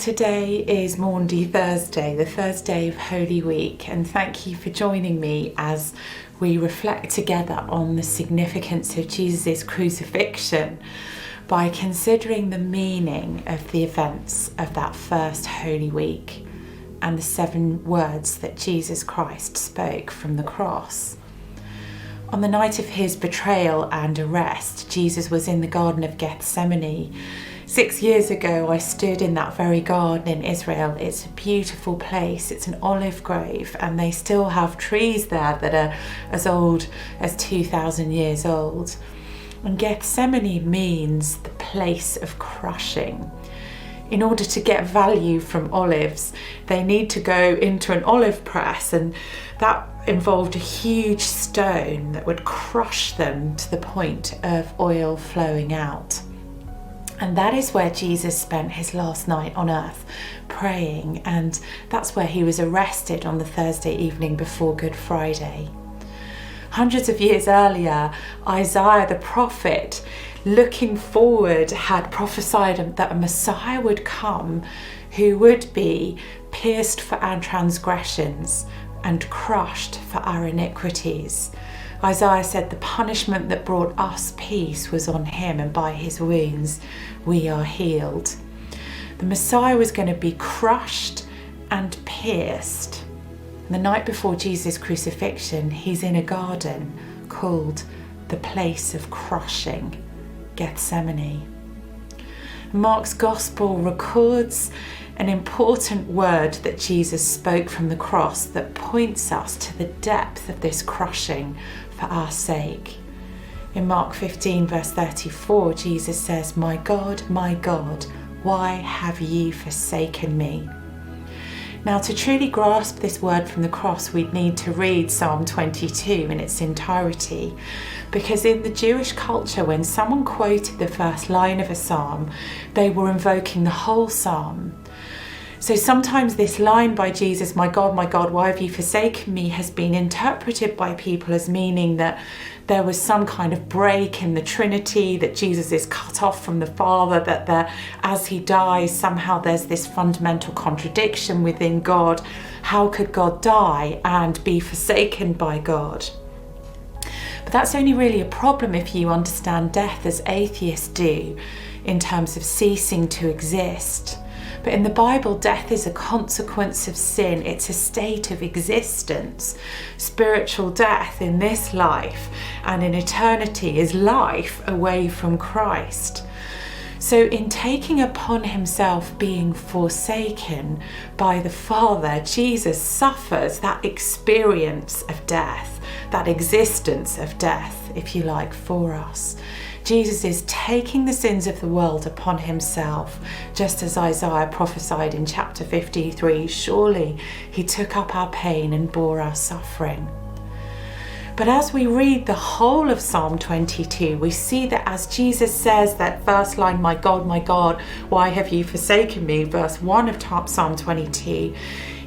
Today is Maundy Thursday, the Thursday of Holy Week, and thank you for joining me as we reflect together on the significance of Jesus' crucifixion by considering the meaning of the events of that first Holy Week and the 7 words that Jesus Christ spoke from the cross. On the night of his betrayal and arrest, Jesus was in the Garden of Gethsemane. 6 years ago, I stood in that very garden in Israel. It's a beautiful place. It's an olive grove, and they still have trees there that are as old as 2,000 years old. And Gethsemane means the place of crushing. In order to get value from olives, they need to go into an olive press, and that involved a huge stone that would crush them to the point of oil flowing out. And that is where Jesus spent his last night on earth praying, and that's where he was arrested on the Thursday evening before Good Friday. Hundreds of years earlier, Isaiah the prophet, looking forward, had prophesied that a Messiah would come who would be pierced for our transgressions and crushed for our iniquities. Isaiah said the punishment that brought us peace was on him, and by his wounds we are healed. The Messiah was going to be crushed and pierced. The night before Jesus' crucifixion, he's in a garden called the place of crushing, Gethsemane. Mark's Gospel records an important word that Jesus spoke from the cross that points us to the depth of this crushing for our sake. In Mark 15 verse 34, Jesus says, my God, why have ye forsaken me?" Now, to truly grasp this word from the cross, we'd need to read Psalm 22 in its entirety, because in the Jewish culture, when someone quoted the first line of a psalm, they were invoking the whole psalm. So sometimes this line by Jesus, my God, why have you forsaken me?" has been interpreted by people as meaning that there was some kind of break in the Trinity, that Jesus is cut off from the Father, that as he dies, somehow there's this fundamental contradiction within God. How could God die and be forsaken by God? But that's only really a problem if you understand death as atheists do, in terms of ceasing to exist. But in the Bible, death is a consequence of sin. It's a state of existence. Spiritual death in this life and in eternity is life away from Christ. So in taking upon himself being forsaken by the Father, Jesus suffers that experience of death, that existence of death, if you like, for us. Jesus is taking the sins of the world upon himself, just as Isaiah prophesied in chapter 53, surely he took up our pain and bore our suffering. But as we read the whole of Psalm 22, we see that as Jesus says that first line, my God, why have you forsaken me?" verse 1 of Psalm 22,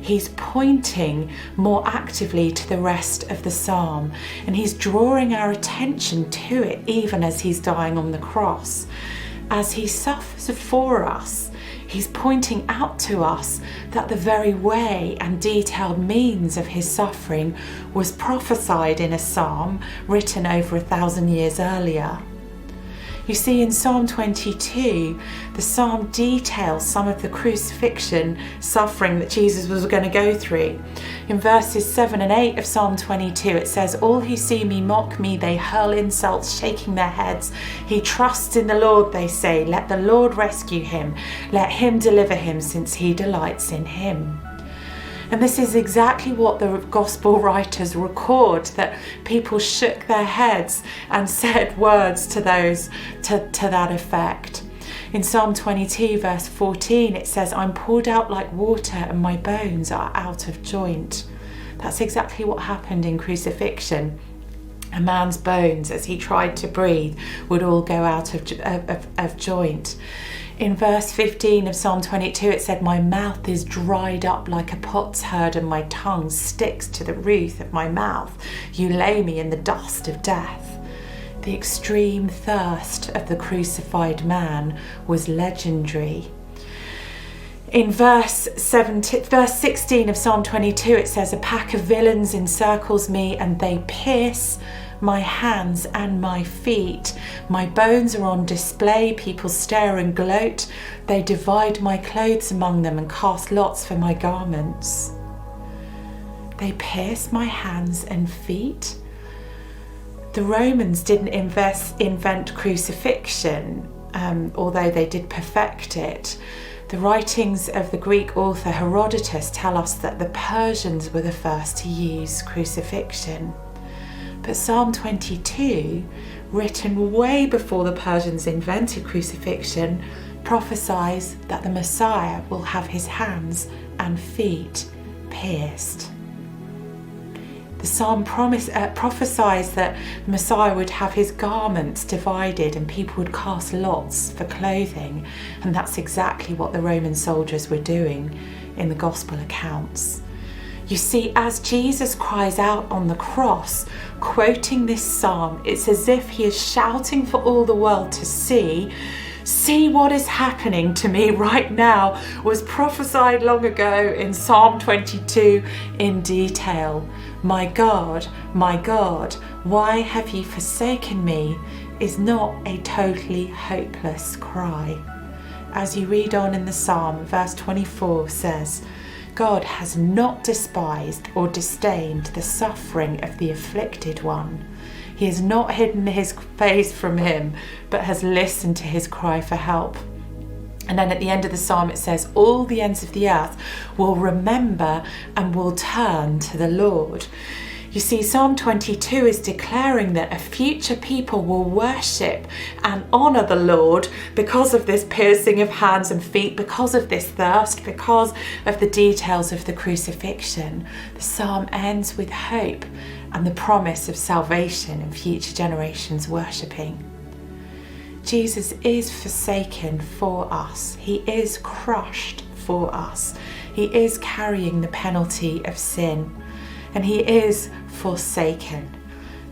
he's pointing more actively to the rest of the psalm, and he's drawing our attention to it even as he's dying on the cross. As he suffers for us, he's pointing out to us that the very way and detailed means of his suffering was prophesied in a psalm written over 1,000 years earlier. You see, in Psalm 22, the psalm details some of the crucifixion suffering that Jesus was going to go through. In verses 7 and 8 of Psalm 22, it says, "All who see me mock me, they hurl insults, shaking their heads. He trusts in the Lord, they say. Let the Lord rescue him. Let him deliver him, since he delights in him." And this is exactly what the gospel writers record, that people shook their heads and said words to that effect. In Psalm 22 verse 14, it says, "I'm poured out like water and my bones are out of joint." That's exactly what happened in crucifixion. A man's bones, as he tried to breathe, would all go out of joint. In verse 15 of Psalm 22, it said, "My mouth is dried up like a potsherd, and my tongue sticks to the roof of my mouth. You lay me in the dust of death." The extreme thirst of the crucified man was legendary. In verse 16 of Psalm 22, it says, "A pack of villains encircles me, and they pierce my hands and my feet. My bones are on display. People stare and gloat. They divide my clothes among them and cast lots for my garments." They pierce my hands and feet. The Romans didn't invent crucifixion, although they did perfect it. The writings of the Greek author Herodotus tell us that the Persians were the first to use crucifixion. But Psalm 22, written way before the Persians invented crucifixion, prophesies that the Messiah will have his hands and feet pierced. The psalm prophesies that the Messiah would have his garments divided and people would cast lots for clothing. And that's exactly what the Roman soldiers were doing in the gospel accounts. You see, as Jesus cries out on the cross, quoting this psalm, it's as if he is shouting for all the world to see what is happening to me right now was prophesied long ago in Psalm 22 in detail. My God, why have you forsaken me?" is not a totally hopeless cry. As you read on in the psalm, verse 24 says, "God has not despised or disdained the suffering of the afflicted one. He has not hidden his face from him, but has listened to his cry for help." And then at the end of the psalm it says, "All the ends of the earth will remember and will turn to the Lord." You see, Psalm 22 is declaring that a future people will worship and honour the Lord because of this piercing of hands and feet, because of this thirst, because of the details of the crucifixion. The psalm ends with hope and the promise of salvation and future generations worshipping. Jesus is forsaken for us. He is crushed for us. He is carrying the penalty of sin, and he is forsaken.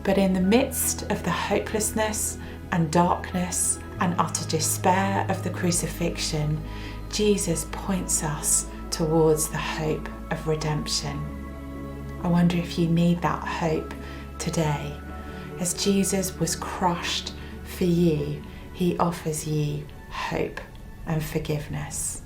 But in the midst of the hopelessness and darkness and utter despair of the crucifixion, Jesus points us towards the hope of redemption. I wonder if you need that hope today. As Jesus was crushed for you, he offers you hope and forgiveness.